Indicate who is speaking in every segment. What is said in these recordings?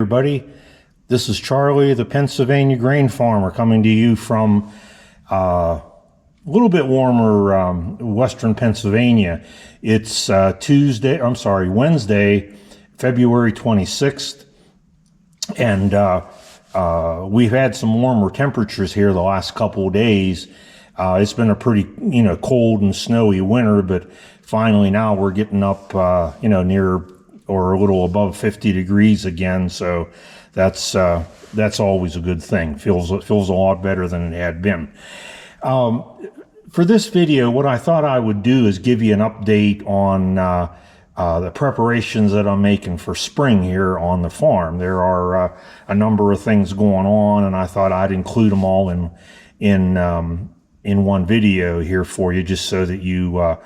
Speaker 1: Everybody, this is Charlie, the Pennsylvania grain farmer, coming to you from a little bit warmer western Pennsylvania. It's Wednesday, February 26th, and we've had some warmer temperatures here the last couple of days. It's been a pretty, cold and snowy winter, but finally now we're getting up, near or a little above 50 degrees again. So that's always a good thing. Feels a lot better than it had been. For this video, what I thought I would do is give you an update on the preparations that I'm making for spring here on the farm. There are a number of things going on, and I thought I'd include them all in one video here for you, just so that you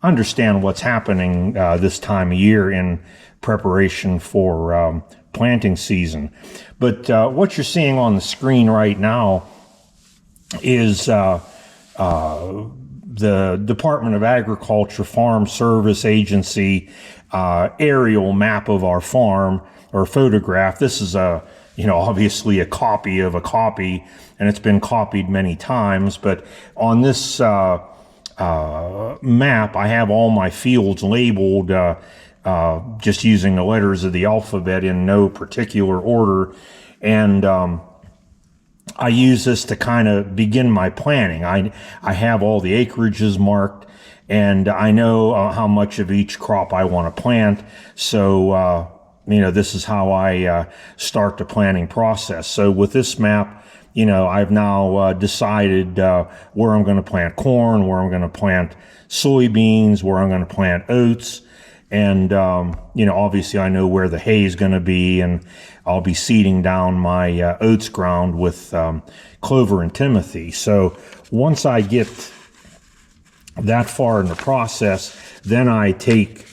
Speaker 1: understand what's happening this time of year in preparation for planting season. But what you're seeing on the screen right now is the Department of Agriculture Farm Service Agency aerial map of our farm, or photograph. This is obviously a copy of a copy, and it's been copied many times. But on this map, I have all my fields labeled just using the letters of the alphabet in no particular order, and I use this to kind of begin my planning. I have all the acreages marked, and I know how much of each crop I want to plant. So this is how I start the planning process. So with this map, I've now decided where I'm going to plant corn, where I'm going to plant soybeans, where I'm going to plant oats. And, obviously I know where the hay is going to be, and I'll be seeding down my oats ground with clover and timothy. So once I get that far in the process, then I take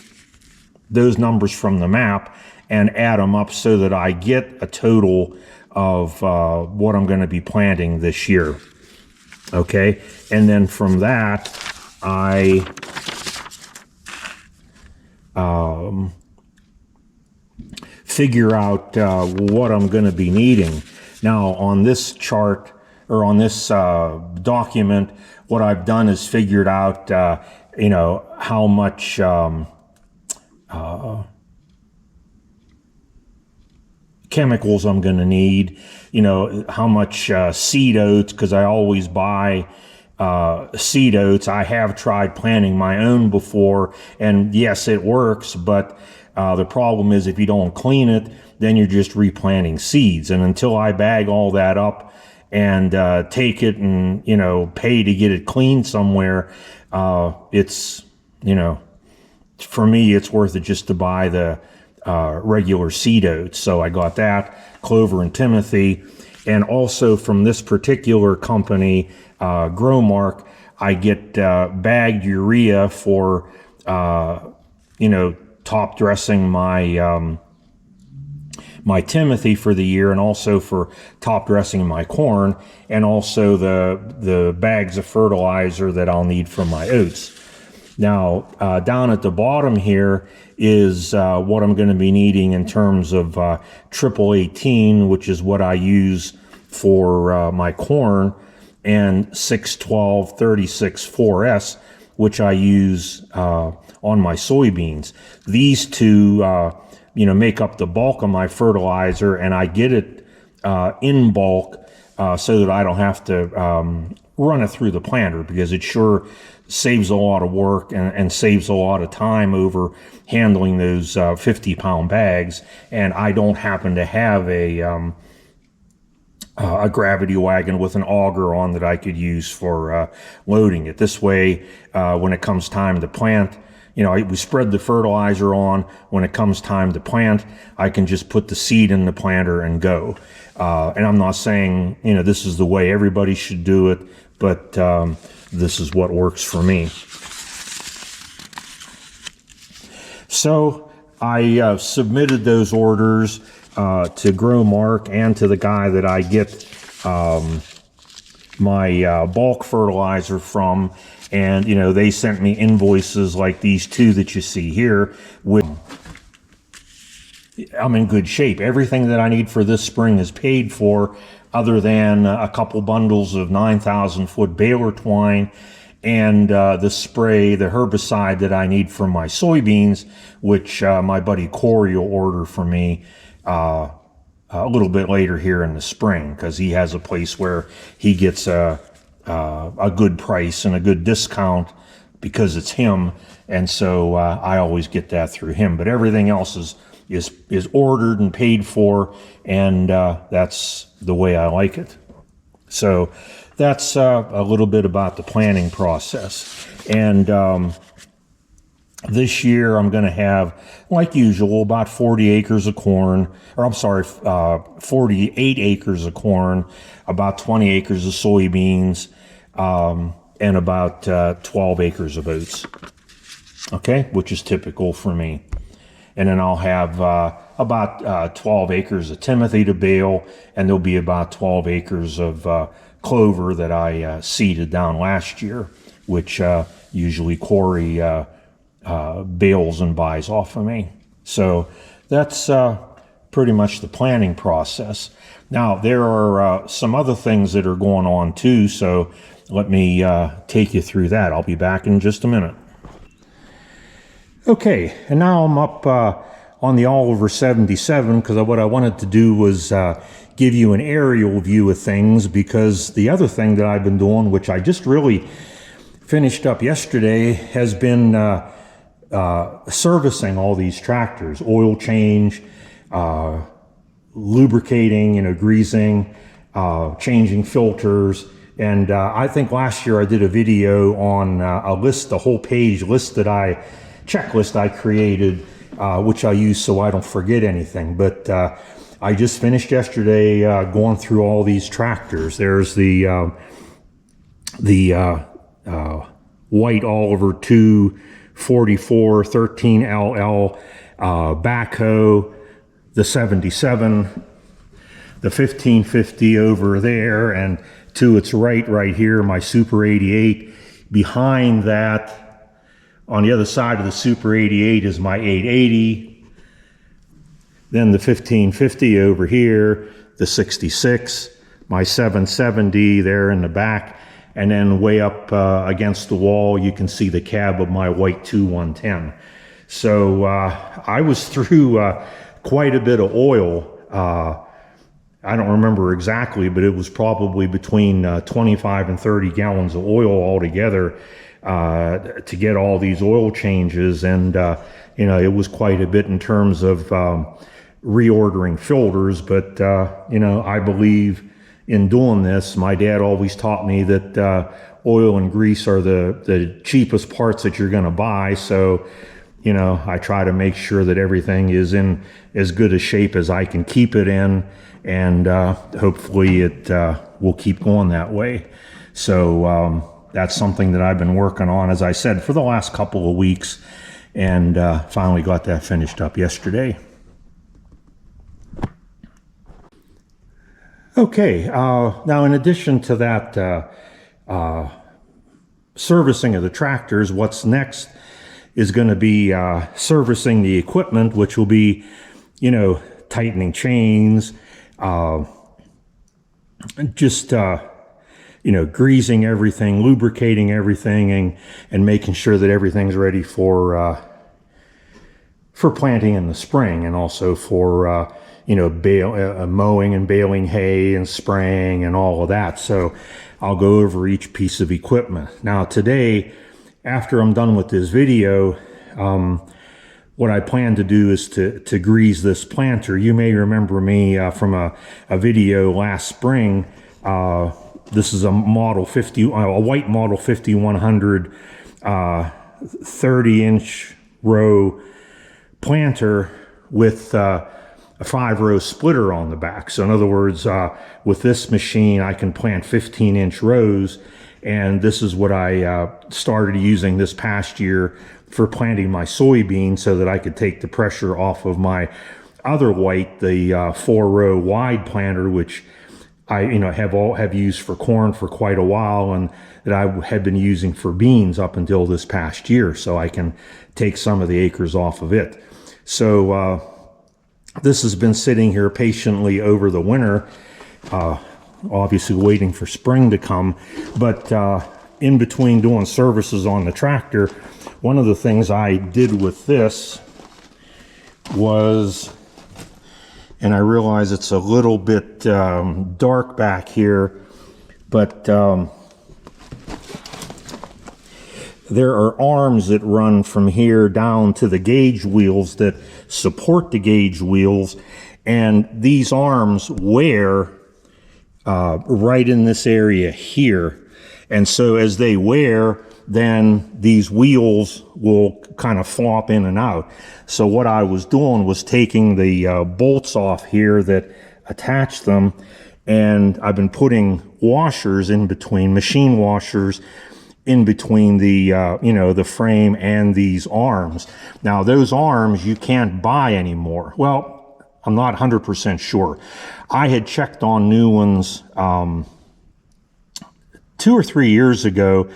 Speaker 1: those numbers from the map and add them up so that I get a total of what I'm going to be planting this year. Okay, and then from that I figure out what I'm going to be needing. Now on this chart, or on this document, what I've done is figured out how much chemicals I'm going to need, how much seed oats, because I always buy seed oats. I have tried planting my own before, and yes, it works, but the problem is if you don't clean it, then you're just replanting seeds. And until I bag all that up and take it and pay to get it cleaned somewhere, it's for me it's worth it just to buy the regular seed oats. So I got that, clover and timothy, and also from this particular company, Growmark, I get bagged urea for top dressing my my timothy for the year, and also for top dressing my corn, and also the bags of fertilizer that I'll need for my oats. Now, down at the bottom here is what I'm going to be needing in terms of triple 18, which is what I use for my corn, and 612 36 4S, which I use on my soybeans. These two, make up the bulk of my fertilizer, and I get it in bulk so that I don't have to run it through the planter, because it sure saves a lot of work and saves a lot of time over handling those 50-pound bags. And I don't happen to have a gravity wagon with an auger on that I could use for loading it. This way, when it comes time to plant, we spread the fertilizer on. When it comes time to plant, I can just put the seed in the planter and go. And I'm not saying, this is the way everybody should do it, but this is what works for me. So I submitted those orders to Growmark and to the guy that I get my bulk fertilizer from, and they sent me invoices like these two that you see here with I'm in good shape. Everything that I need for this spring is paid for, other than a couple bundles of 9,000 foot baler twine and the spray, the herbicide that I need for my soybeans, which my buddy Corey will order for me a little bit later here in the spring, because he has a place where he gets a good price and a good discount because it's him, and so I always get that through him. But everything else is ordered and paid for, and that's the way I like it. So that's a little bit about the planning process. And this year I'm going to have, like usual, about 40 acres of corn, or I'm sorry, 48 acres of corn, about 20 acres of soybeans, and about 12 acres of oats. Okay, which is typical for me. And then I'll have about 12 acres of timothy to bale, and there'll be about 12 acres of clover that I seeded down last year, which usually Corey bales and buys off of me. So that's pretty much the planning process. Now, there are some other things that are going on too, so let me take you through that. I'll be back in just a minute. Okay, and now I'm up on the Oliver 77, because what I wanted to do was give you an aerial view of things, because the other thing that I've been doing, which I just really finished up yesterday, has been servicing all these tractors, oil change, lubricating, greasing, changing filters. And I think last year I did a video on a list, the whole page list checklist I created, which I use so I don't forget anything. But I just finished yesterday going through all these tractors. There's the white Oliver 244 13LL backhoe, the 77, the 1550 over there, and to its right here, my Super 88. Behind that, on the other side of the Super 88, is my 880. Then the 1550 over here, the 66, my 770 there in the back, and then way up against the wall, you can see the cab of my white 2110. So I was through quite a bit of oil. I don't remember exactly, but it was probably between 25 and 30 gallons of oil altogether to get all these oil changes. And, it was quite a bit in terms of reordering filters. But, I believe in doing this. My dad always taught me that oil and grease are the cheapest parts that you're going to buy. So, I try to make sure that everything is in as good a shape as I can keep it in, and hopefully it will keep going that way. So that's something that I've been working on, as I said, for the last couple of weeks, and finally got that finished up yesterday. Okay, now in addition to that servicing of the tractors, what's next is going to be servicing the equipment, which will be, tightening chains, just, greasing everything, lubricating everything, and making sure that everything's ready for planting in the spring, and also for, mowing and baling hay and spraying and all of that. So I'll go over each piece of equipment. Now today, after I'm done with this video, what I plan to do is to grease this planter. You may remember me from a video last spring. This is a Model 50, a white Model 5100 30-inch row planter with a 5-row splitter on the back. So in other words, with this machine, I can plant 15-inch rows. And this is what I started using this past year for planting my soybeans, so that I could take the pressure off of my other white, the 4-row wide planter, which I have used for corn for quite a while, and that I had been using for beans up until this past year, so I can take some of the acres off of it. So This has been sitting here patiently over the winter, obviously waiting for spring to come. But in between doing services on the tractor, one of the things I did with this was, and I realize it's a little bit dark back here, but there are arms that run from here down to the gauge wheels that support the gauge wheels, and these arms wear right in this area here. And so as they wear, then these wheels will kind of flop in and out. So what I was doing was taking the bolts off here that attach them, and I've been putting washers in between, machine washers, in between the the frame and these arms. Now those arms you can't buy anymore. Well, I'm not 100% sure. I had checked on new ones 2 or 3 years ago,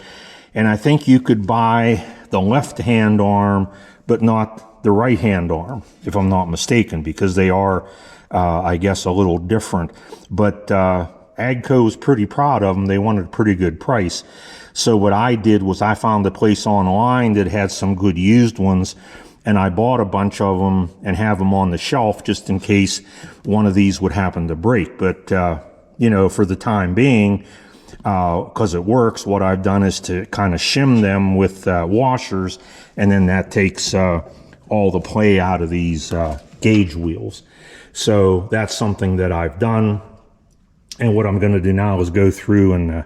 Speaker 1: and I think you could buy the left hand arm but not the right hand arm, if I'm not mistaken, because they are I guess a little different. But Agco was pretty proud of them. They wanted a pretty good price. So what I did was I found a place online that had some good used ones, and I bought a bunch of them and have them on the shelf just in case one of these would happen to break. But, for the time being, because it works, what I've done is to kind of shim them with washers, and then that takes all the play out of these gauge wheels. So that's something that I've done. And what I'm going to do now is go through and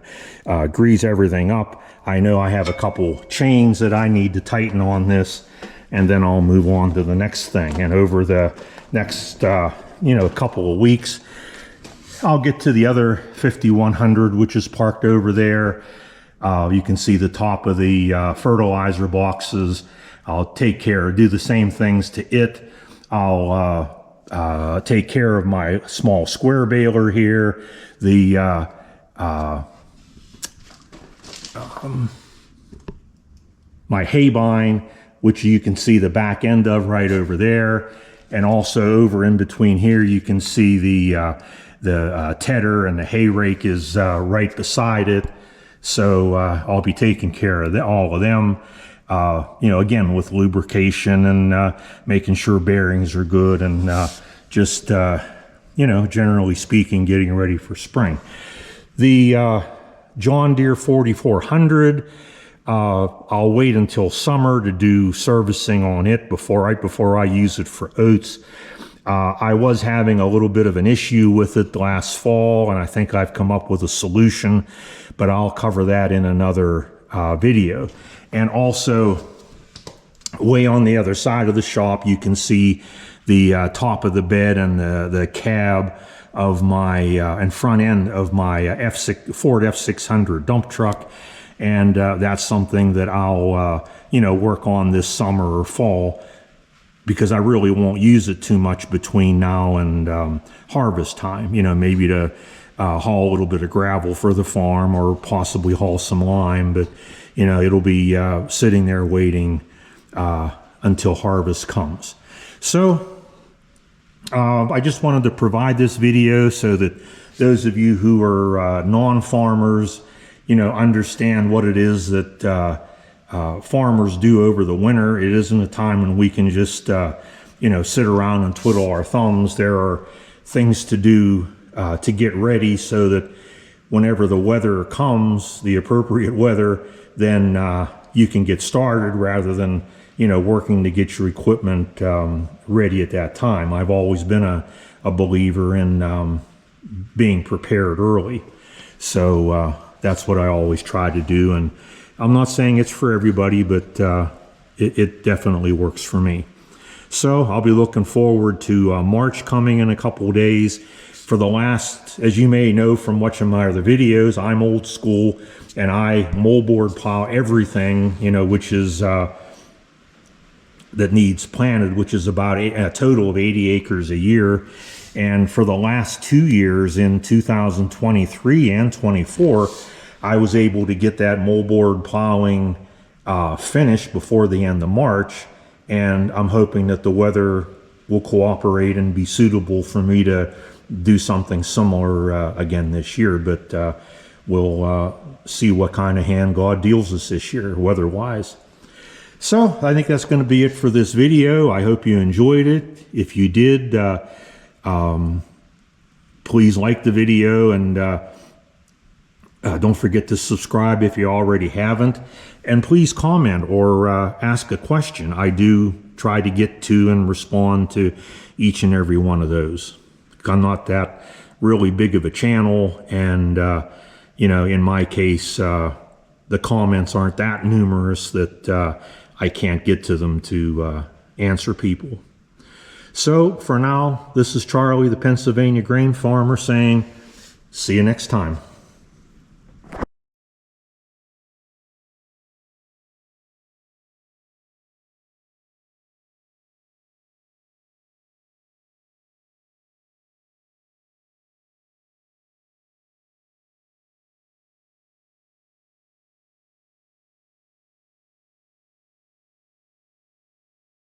Speaker 1: grease everything up. I know I have a couple chains that I need to tighten on this, and then I'll move on to the next thing. And over the next, couple of weeks, I'll get to the other 5100, which is parked over there. You can see the top of the fertilizer boxes. I'll do the same things to it. I'll take care of my small square baler here, the my hay bine, which you can see the back end of right over there, and also over in between here you can see the tedder, and the hay rake is right beside it. So I'll be taking care of all of them. Again, with lubrication and making sure bearings are good, and just, generally speaking, getting ready for spring. The John Deere 4400, I'll wait until summer to do servicing on it right before I use it for oats. I was having a little bit of an issue with it last fall, and I think I've come up with a solution, but I'll cover that in another video. And also, way on the other side of the shop, you can see the top of the bed and the cab of my and front end of my Ford F600 dump truck, and that's something that I'll work on this summer or fall, because I really won't use it too much between now and harvest time. Maybe to haul a little bit of gravel for the farm, or possibly haul some lime, but it'll be sitting there waiting until harvest comes. So I just wanted to provide this video so that those of you who are non-farmers, understand what it is that farmers do over the winter. It isn't a time when we can just sit around and twiddle our thumbs. There are things to do to get ready so that whenever the weather comes, the appropriate weather, then you can get started rather than working to get your equipment ready at that time. I've always been a believer in being prepared early, so that's what I always try to do. And I'm not saying it's for everybody, but it definitely works for me. So I'll be looking forward to March coming in a couple of days. For the last, as you may know from watching my other videos, I'm old school, and I moldboard plow everything, which is that needs planted, which is about a total of 80 acres a year. And for the last 2 years, in 2023 and 24, I was able to get that moldboard plowing finished before the end of March. And I'm hoping that the weather will cooperate and be suitable for me to do something similar again this year. But we'll see what kind of hand God deals us this year, weather-wise. So I think that's going to be it for this video. I hope you enjoyed it. If you did, please like the video, and don't forget to subscribe if you already haven't. And please comment or ask a question. I do try to get to and respond to each and every one of those. I'm not that really big of a channel, and you know, in my case, the comments aren't that numerous that I can't get to them to answer people. So for now, this is Charlie, the Pennsylvania grain farmer, saying, see you next time.